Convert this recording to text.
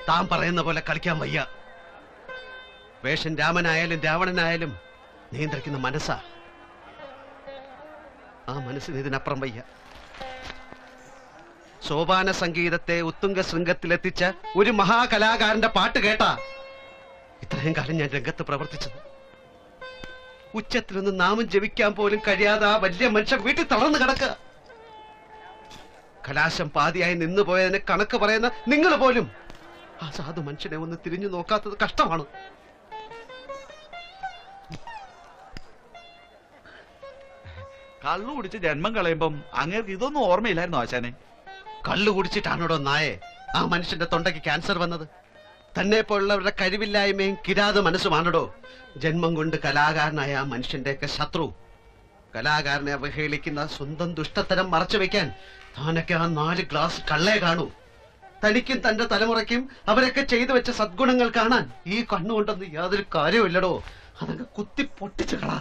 താൻ പറയുന്ന പോലെ കളിക്കാൻ വയ്യ. വേഷൻ രാമനായാലും രാവണനായാലും നിയന്ത്രിക്കുന്ന മനസ്സാ. ആ മനസ്സിന് ഇതിനപ്പുറം വയ്യ. സോപാന സംഗീതത്തെ ഉത്തുംഗ ശൃംഗത്തിലെത്തിച്ച ഒരു മഹാകലാകാരന്റെ പാട്ട് കേട്ടാ ഇത്രയും കാലം ഞാൻ രംഗത്ത് പ്രവർത്തിച്ചത്. ഉച്ചത്തിലൊന്ന് നാമം ജപിക്കാൻ പോലും കഴിയാതെ ആ വലിയ മനുഷ്യൻ വീട്ടിൽ തളർന്നു കിടക്കുക. കലാശം പാതിയായി നിന്നുപോയതിനെ കണക്ക് പറയുന്ന നിങ്ങൾ പോലും ആ സാധു മനുഷ്യനെ ഒന്ന് തിരിഞ്ഞു നോക്കാത്തത് കഷ്ടമാണ്. കള്ളു കുടിച്ച് ജന്മം കളയുമ്പം അങ്ങേർക്ക് ഇതൊന്നും ഓർമ്മയില്ലായിരുന്നു ആശാനെ. കള്ളു കുടിച്ചിട്ടാണോടോ നായെ ആ മനുഷ്യന്റെ തൊണ്ടയ്ക്ക് ക്യാൻസർ വന്നത്? തന്നെ പോലുള്ളവരുടെ കഴിവില്ലായ്മയും കിരാത മനസ്സുമാണോ ജന്മം കൊണ്ട് കലാകാരനായ ആ മനുഷ്യന്റെയൊക്കെ ശത്രു. കലാകാരനെ അവഹേളിക്കുന്ന സ്വന്തം ദുഷ്ടത്തരം മറച്ചു വെക്കാൻ താനൊക്കെ ആ 4 ഗ്ലാസ് കള്ളേ കാണൂ. തനിക്കും തന്റെ തലമുറയ്ക്കും അവരൊക്കെ ചെയ്തു വെച്ച സദ്ഗുണങ്ങൾ കാണാൻ ഈ കണ്ണുകൊണ്ടൊന്നും യാതൊരു കാര്യമില്ലടോ. അതങ്ങ് കുത്തി പൊട്ടിച്ചു കളാ.